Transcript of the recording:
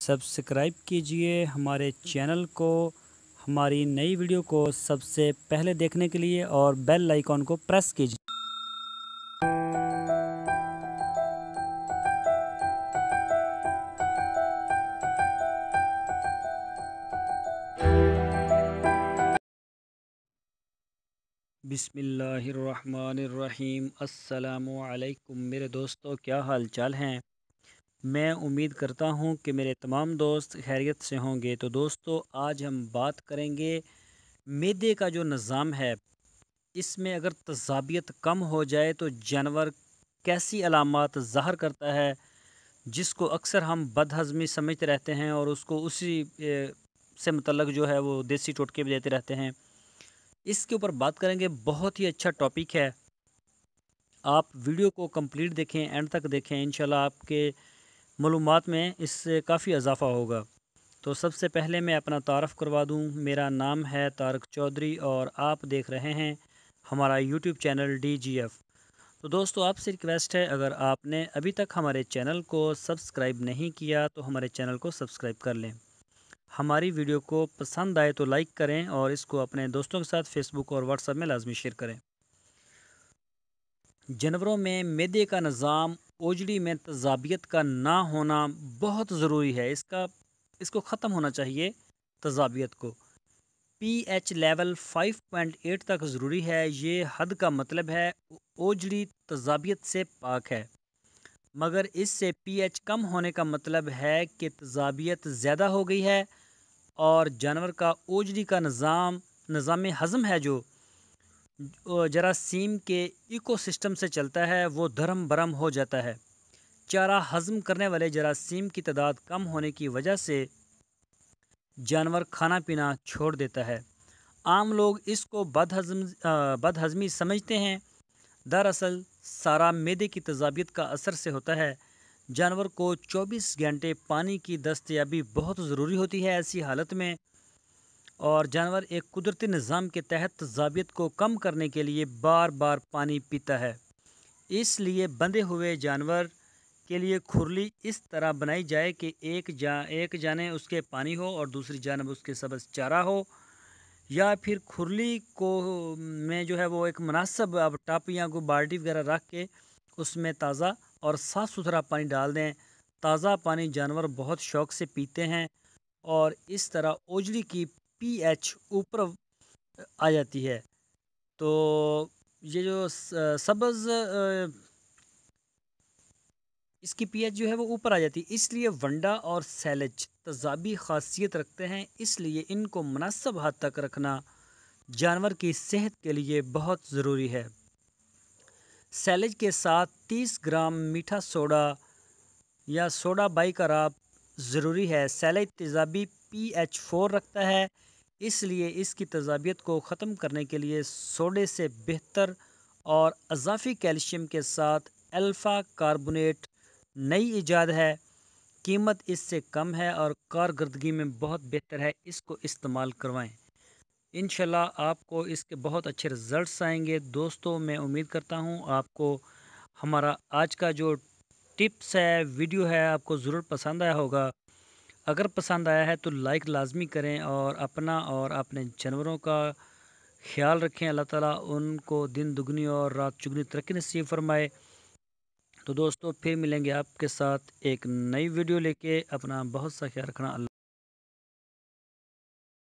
Subscribe कीजिए हमारे channel को, हमारी नई वीडियो को सबसे पहले देखने के लिए और बेल आइकॉन को प्रेस कीजिए। बिस्मिल्लाहिर्रहमानिर्रहीम। अस्सलामु अलैकुम मेरे दोस्तों, क्या हाल चाल हैं। मैं उम्मीद करता हूं कि मेरे तमाम दोस्त खैरियत से होंगे। तो दोस्तों, आज हम बात करेंगे मैदे का जो निज़ाम है, इसमें अगर तज़ाबियत कम हो जाए तो जानवर कैसी अलामात ज़ाहिर करता है, जिसको अक्सर हम बदहज़मी समझते रहते हैं और उसको उसी से मतलब जो है वो देसी टोटके भी देते रहते हैं। इसके ऊपर बात करेंगे। बहुत ही अच्छा टॉपिक है। आप वीडियो को कंप्लीट देखें, एंड तक देखें। इंशाल्लाह आपके मालूमात में इससे काफ़ी इजाफ़ा होगा। तो सबसे पहले मैं अपना तारफ़ करवा दूं। मेरा नाम है तारक चौधरी और आप देख रहे हैं हमारा यूट्यूब चैनल DGF। तो दोस्तों, आपसे रिक्वेस्ट है, अगर आपने अभी तक हमारे चैनल को सब्सक्राइब नहीं किया तो हमारे चैनल को सब्सक्राइब कर लें। हमारी वीडियो को पसंद आए तो लाइक करें और इसको अपने दोस्तों के साथ फेसबुक और व्हाट्सएप में लाजमी शेयर करें। जानवरों में मैदे का निज़ाम, ओजड़ी में तज़ाबियत का ना होना बहुत ज़रूरी है। इसको ख़त्म होना चाहिए। तज़ाबियत को pH लेवल 5.8 तक ज़रूरी है। ये हद का मतलब है ओजड़ी तज़ाबियत से पाक है। मगर इससे pH कम होने का मतलब है कि तज़ाबियत ज़्यादा हो गई है और जानवर का ओजड़ी का निज़ाम हज़म है, जो जरासीम के इकोसिस्टम से चलता है, वो धर्म भरम हो जाता है। चारा हज़म करने वाले जरासीम की तादाद कम होने की वजह से जानवर खाना पीना छोड़ देता है। आम लोग इसको बदहज़मी समझते हैं। दरअसल सारा मैदे की तज़ाबियत का असर से होता है। जानवर को 24 घंटे पानी की दस्तयाबी बहुत ज़रूरी होती है ऐसी हालत में, और जानवर एक कुदरती निज़ाम के तहत तज़ाबियत को कम करने के लिए बार बार पानी पीता है। इसलिए बंधे हुए जानवर के लिए खुरली इस तरह बनाई जाए कि एक जाने उसके पानी हो और दूसरी जानब उसके सबज चारा हो, या फिर खुरली को में जो है वो एक मुनासिब अब टप या कोई बाल्टी वगैरह रख के उसमें ताज़ा और साफ़ सुथरा पानी डाल दें। ताज़ा पानी जानवर बहुत शौक़ से पीते हैं और इस तरह ओजड़ी की pH ऊपर आ जाती है। तो ये जो सब्ज़ इसकी pH जो है वो ऊपर आ जाती है। इसलिए वंडा और सैलेज तज़ाबी ख़ासियत रखते हैं, इसलिए इनको मुनासिब हद तक रखना जानवर की सेहत के लिए बहुत ज़रूरी है। सैलेज के साथ 30 ग्राम मीठा सोडा या सोडा बाइकार्ब ज़रूरी है। सैलेज तेज़ाबी pH 4 रखता है, इसलिए इसकी तज़ाबियत को ख़त्म करने के लिए सोडे से बेहतर और अज़ाफ़ी कैल्शियम के साथ अल्फ़ा कार्बोनेट नई इजाद है। कीमत इससे कम है और कारकर्दगी में बहुत बेहतर है। इसको इस्तेमाल करवाएं। इंशाल्लाह आपको इसके बहुत अच्छे रिज़ल्ट्स आएंगे। दोस्तों, मैं उम्मीद करता हूँ आपको हमारा आज का जो टिप्स है, वीडियो है, आपको ज़रूर पसंद आया होगा। अगर पसंद आया है तो लाइक लाजमी करें और अपना और अपने जानवरों का ख्याल रखें। अल्लाह ताला उनको दिन दुगनी और रात चुगनी तरक्की नसीब फरमाए। तो दोस्तों, फिर मिलेंगे आपके साथ एक नई वीडियो लेके। अपना बहुत सा ख्याल रखना।